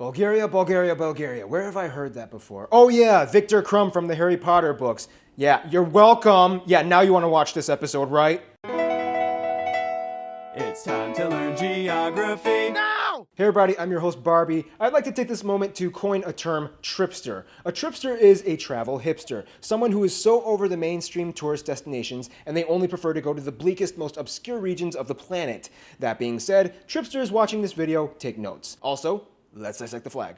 Bulgaria, Bulgaria, Bulgaria. Where have I heard that before? Oh yeah, Victor Crumb from the Harry Potter books. Yeah, you're welcome. Yeah, now you want to watch this episode, right? It's time to learn geography now! Hey everybody, I'm your host Barbie. I'd like to take this moment to coin a term, tripster. A tripster is a travel hipster, someone who is so over the mainstream tourist destinations and they only prefer to go to the bleakest, most obscure regions of the planet. That being said, tripsters watching this video, take notes. Also, let's dissect the flag.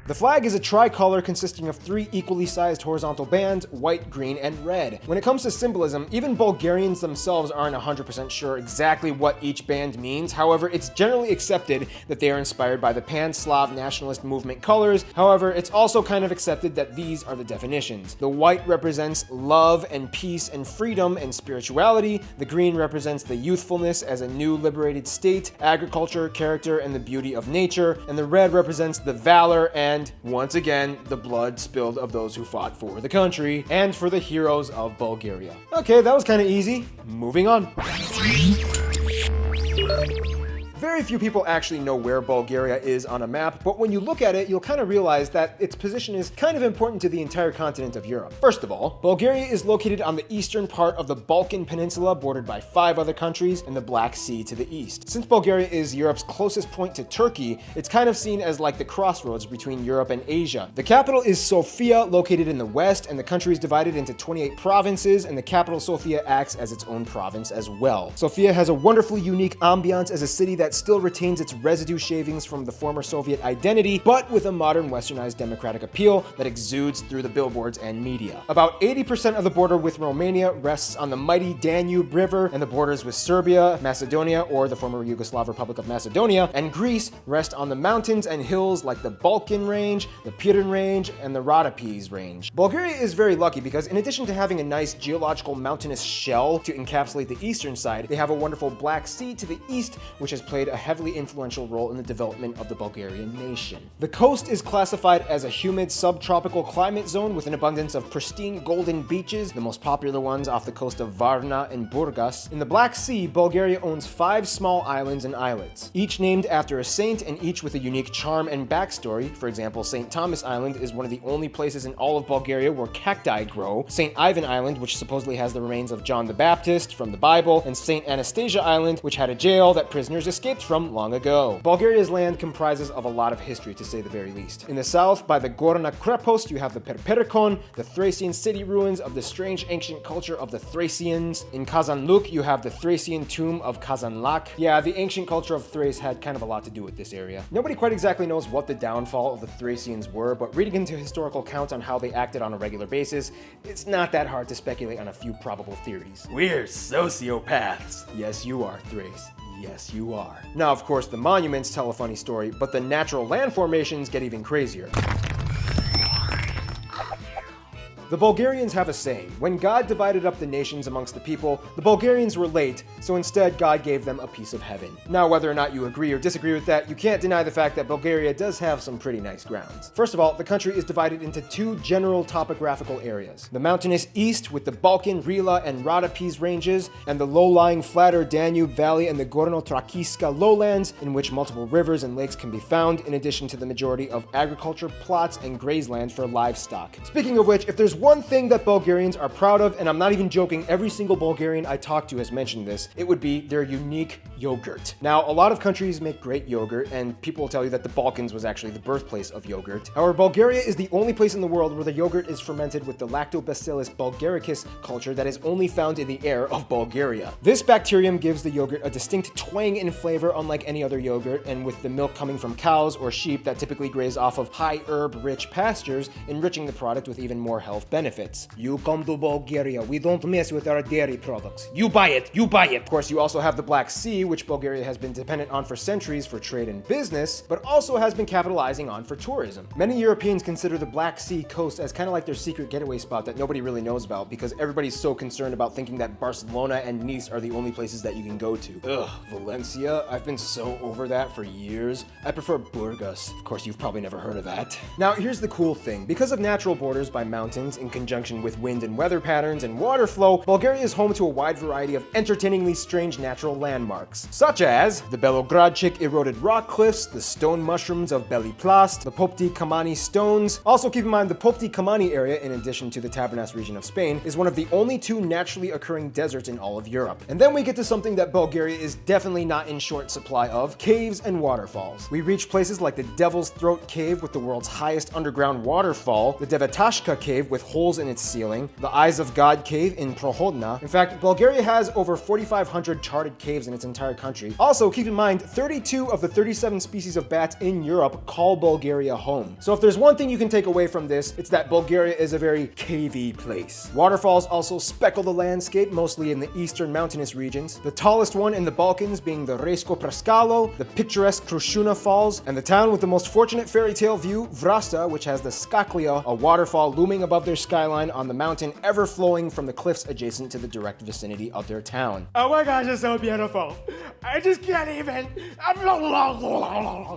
The flag is a tricolor consisting of 3 equally sized horizontal bands, white, green, and red. When it comes to symbolism, even Bulgarians themselves aren't 100% sure exactly what each band means. However, it's generally accepted that they are inspired by the Pan-Slav nationalist movement colors. However, it's also kind of accepted that these are the definitions. The white represents love and peace and freedom and spirituality. The green represents the youthfulness as a new liberated state, agriculture, character, and the beauty of nature. And the red represents the valor and, once again, the blood spilled of those who fought for the country and for the heroes of Bulgaria. Okay, that was kind of easy. Moving on. Very few people actually know where Bulgaria is on a map, but when you look at it, you'll kind of realize that its position is kind of important to the entire continent of Europe. First of all, Bulgaria is located on the eastern part of the Balkan Peninsula, bordered by 5 other countries and the Black Sea to the east. Since Bulgaria is Europe's closest point to Turkey, it's kind of seen as like the crossroads between Europe and Asia. The capital is Sofia, located in the west, and the country is divided into 28 provinces, and the capital Sofia acts as its own province as well. Sofia has a wonderfully unique ambiance as a city that still retains its residue shavings from the former Soviet identity, but with a modern westernized democratic appeal that exudes through the billboards and media. About 80% of the border with Romania rests on the mighty Danube River, and the borders with Serbia, Macedonia, or the former Yugoslav Republic of Macedonia, and Greece rest on the mountains and hills like the Balkan Range, the Pirin Range, and the Bagpipes Range. Bulgaria is very lucky because in addition to having a nice geological mountainous shell to encapsulate the eastern side, they have a wonderful Black Sea to the east, which has played a heavily influential role in the development of the Bulgarian nation. The coast is classified as a humid subtropical climate zone with an abundance of pristine golden beaches, the most popular ones off the coast of Varna and Burgas. In the Black Sea, Bulgaria owns 5 small islands and islets, each named after a saint and each with a unique charm and backstory. For example, St. Thomas Island is one of the only places in all of Bulgaria where cacti grow, St. Ivan Island, which supposedly has the remains of John the Baptist from the Bible, and St. Anastasia Island, which had a jail that prisoners escaped from long ago. Bulgaria's land comprises of a lot of history, to say the very least. In the south, by the Gorna Krepost, you have the Perperikon, the Thracian city ruins of the strange ancient culture of the Thracians. In Kazanluk, you have the Thracian tomb of Kazanlak. Yeah, the ancient culture of Thrace had kind of a lot to do with this area. Nobody quite exactly knows what the downfall of the Thracians were, but reading into historical accounts on how they acted on a regular basis, it's not that hard to speculate on a few probable theories. We're sociopaths. Yes, you are, Thrace. Yes, you are. Now, of course, the monuments tell a funny story, but the natural land formations get even crazier. The Bulgarians have a saying: when God divided up the nations amongst the people, the Bulgarians were late, so instead God gave them a piece of heaven. Now, whether or not you agree or disagree with that, you can't deny the fact that Bulgaria does have some pretty nice grounds. First of all, the country is divided into 2 general topographical areas: the mountainous east with the Balkan, Rila, and Rhodopes ranges, and the low-lying flatter Danube Valley and the Gorno-Trakiska lowlands, in which multiple rivers and lakes can be found, in addition to the majority of agriculture plots and grazeland for livestock. Speaking of which, if there's one thing that Bulgarians are proud of, and I'm not even joking, every single Bulgarian I talk to has mentioned this, it would be their unique yogurt. Now, a lot of countries make great yogurt, and people will tell you that the Balkans was actually the birthplace of yogurt. However, Bulgaria is the only place in the world where the yogurt is fermented with the Lactobacillus bulgaricus culture that is only found in the air of Bulgaria. This bacterium gives the yogurt a distinct twang and flavor unlike any other yogurt, and with the milk coming from cows or sheep that typically graze off of high herb-rich pastures, enriching the product with even more health benefits. You come to Bulgaria, we don't mess with our dairy products. You buy it, you buy it! Of course, you also have the Black Sea, which Bulgaria has been dependent on for centuries for trade and business, but also has been capitalizing on for tourism. Many Europeans consider the Black Sea coast as kind of like their secret getaway spot that nobody really knows about because everybody's so concerned about thinking that Barcelona and Nice are the only places that you can go to. Ugh, Valencia? I've been so over that for years. I prefer Burgas. Of course, you've probably never heard of that. Now, here's the cool thing. Because of natural borders by mountains in conjunction with wind and weather patterns and water flow, Bulgaria is home to a wide variety of entertainingly strange natural landmarks, such as the Belogradchik eroded rock cliffs, the stone mushrooms of Beliplast, the Popti Kamani stones. Also keep in mind the Popti Kamani area, in addition to the Tabernas region of Spain, is one of the only two naturally occurring deserts in all of Europe. And then we get to something that Bulgaria is definitely not in short supply of: caves and waterfalls. We reach places like the Devil's Throat Cave with the world's highest underground waterfall, the Devetashka Cave with holes in its ceiling, the Eyes of God Cave in Prohodna. In fact, Bulgaria has over 4,500 charted caves in its entire country. Also, keep in mind, 32 of the 37 species of bats in Europe call Bulgaria home. So if there's one thing you can take away from this, it's that Bulgaria is a very cavey place. Waterfalls also speckle the landscape, mostly in the eastern mountainous regions. The tallest one in the Balkans being the Resko Praskalo, the picturesque Krushuna Falls, and the town with the most fortunate fairy tale view, Vrasta, which has the Skaklia, a waterfall looming above their skyline on the mountain, ever flowing from the cliffs adjacent to the direct vicinity of their town. Oh my gosh, it's so beautiful. I just can't even.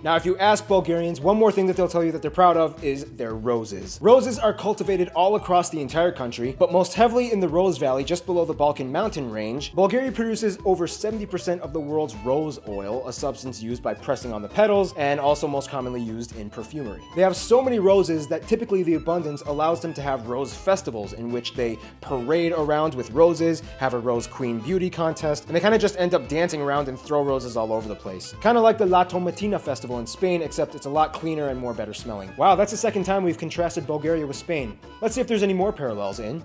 Now, if you ask Bulgarians, one more thing that they'll tell you that they're proud of is their roses. Roses are cultivated all across the entire country, but most heavily in the Rose Valley just below the Balkan mountain range. Bulgaria produces over 70% of the world's rose oil, a substance used by pressing on the petals and also most commonly used in perfumery. They have so many roses that typically the abundance allows them to have rose festivals in which they parade around with roses, have a rose queen beauty contest, and they kind of just end up dancing around and throw roses all over the place. Kind of like the La Tomatina festival in Spain, except it's a lot cleaner and more better smelling. Wow, that's the second time we've contrasted Bulgaria with Spain. Let's see if there's any more parallels in.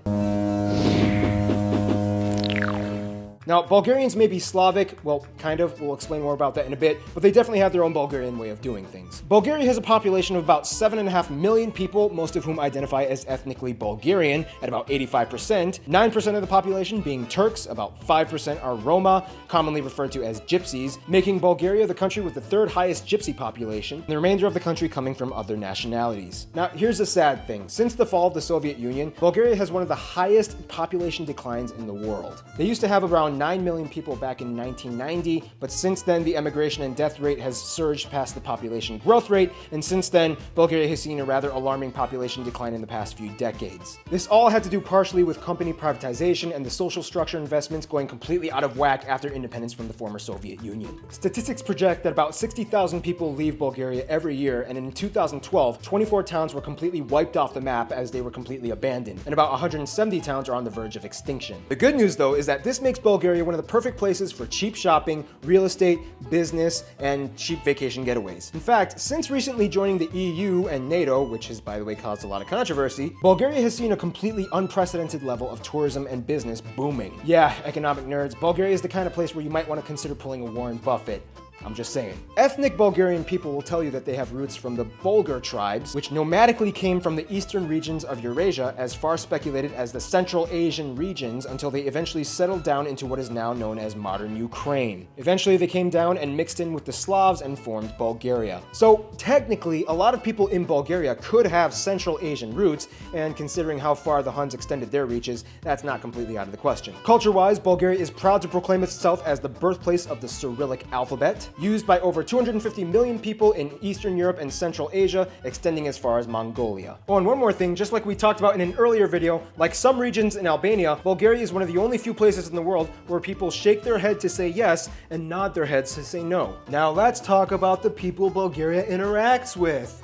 Now, Bulgarians may be Slavic, well, kind of, we'll explain more about that in a bit, but they definitely have their own Bulgarian way of doing things. Bulgaria has a population of about 7.5 million people, most of whom identify as ethnically Bulgarian, at about 85%, 9% of the population being Turks, about 5% are Roma, commonly referred to as Gypsies, making Bulgaria the country with the third highest Gypsy population, and the remainder of the country coming from other nationalities. Now, here's the sad thing. Since the fall of the Soviet Union, Bulgaria has one of the highest population declines in the world. They used to have around 9 million people back in 1990, but since then the emigration and death rate has surged past the population growth rate, and since then Bulgaria has seen a rather alarming population decline in the past few decades. This all had to do partially with company privatization and the social structure investments going completely out of whack after independence from the former Soviet Union. Statistics project that about 60,000 people leave Bulgaria every year, and in 2012, 24 towns were completely wiped off the map as they were completely abandoned, and about 170 towns are on the verge of extinction. The good news though is that this makes Bulgaria one of the perfect places for cheap shopping, real estate, business, and cheap vacation getaways. In fact, since recently joining the EU and NATO, which has by the way caused a lot of controversy, Bulgaria has seen a completely unprecedented level of tourism and business booming. Yeah, economic nerds, Bulgaria is the kind of place where you might want to consider pulling a Warren Buffett. I'm just saying. Ethnic Bulgarian people will tell you that they have roots from the Bulgar tribes, which nomadically came from the eastern regions of Eurasia, as far speculated as the Central Asian regions, until they eventually settled down into what is now known as modern Ukraine. Eventually they came down and mixed in with the Slavs and formed Bulgaria. So technically, a lot of people in Bulgaria could have Central Asian roots, and considering how far the Huns extended their reaches, that's not completely out of the question. Culture-wise, Bulgaria is proud to proclaim itself as the birthplace of the Cyrillic alphabet, used by over 250 million people in Eastern Europe and Central Asia, extending as far as Mongolia. Oh, and one more thing, just like we talked about in an earlier video, like some regions in Albania, Bulgaria is one of the only few places in the world where people shake their head to say yes and nod their heads to say no. Now let's talk about the people Bulgaria interacts with.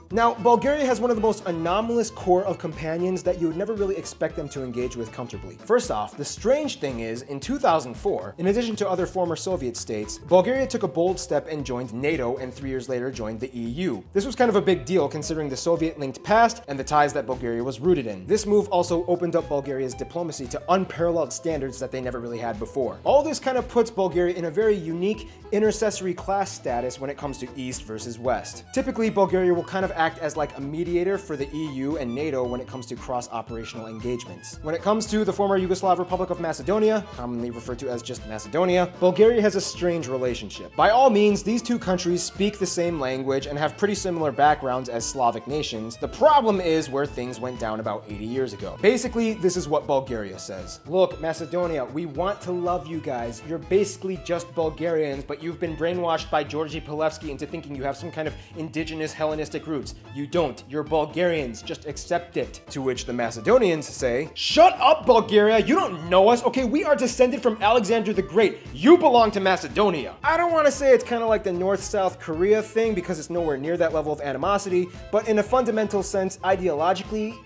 Now, Bulgaria has one of the most anomalous core of companions that you would never really expect them to engage with comfortably. First off, the strange thing is, in 2004, in addition to other former Soviet states, Bulgaria took a bold step and joined NATO, and 3 years later joined the EU. This was kind of a big deal considering the Soviet-linked past and the ties that Bulgaria was rooted in. This move also opened up Bulgaria's diplomacy to unparalleled standards that they never really had before. All this kind of puts Bulgaria in a very unique intercessory class status when it comes to East versus West. Typically, Bulgaria will kind of act as like a mediator for the EU and NATO when it comes to cross-operational engagements. When it comes to the former Yugoslav Republic of Macedonia, commonly referred to as just Macedonia, Bulgaria has a strange relationship. By all means, these two countries speak the same language and have pretty similar backgrounds as Slavic nations. The problem is where things went down about 80 years ago. Basically, this is what Bulgaria says. Look, Macedonia, we want to love you guys. You're basically just Bulgarians, but you've been brainwashed by Georgy Pilevsky into thinking you have some kind of indigenous Hellenistic roots. roots. You don't. You're Bulgarians. Just accept it. To which the Macedonians say, shut up, Bulgaria. You don't know us. Okay, we are descended from Alexander the Great. You belong to Macedonia. I don't want to say it's kind of like the North-South Korea thing because it's nowhere near that level of animosity, but in a fundamental sense, ideologically,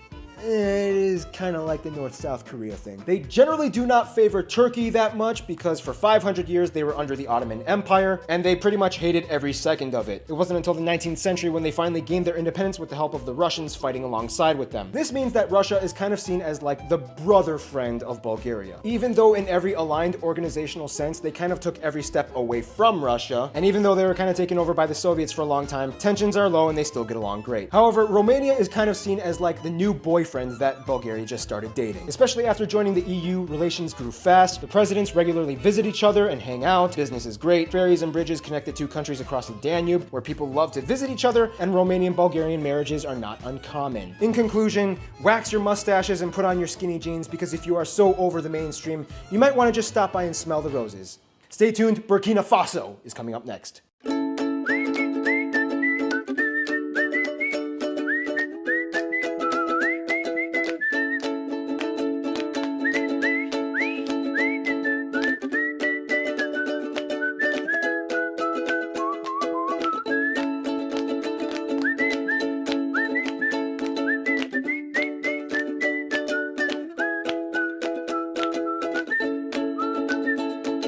it is kind of like the North-South Korea thing. They generally do not favor Turkey that much because for 500 years they were under the Ottoman Empire and they pretty much hated every second of it. It wasn't until the 19th century when they finally gained their independence with the help of the Russians fighting alongside with them. This means that Russia is kind of seen as like the brother friend of Bulgaria. Even though in every aligned organizational sense they kind of took every step away from Russia, and even though they were kind of taken over by the Soviets for a long time, tensions are low and they still get along great. However, Romania is kind of seen as like the new boyfriend that Bulgaria just started dating. Especially after joining the EU, relations grew fast, the presidents regularly visit each other and hang out, business is great, ferries and bridges connect the two countries across the Danube, where people love to visit each other, and Romanian-Bulgarian marriages are not uncommon. In conclusion, wax your mustaches and put on your skinny jeans, because if you are so over the mainstream, you might want to just stop by and smell the roses. Stay tuned, Burkina Faso is coming up next.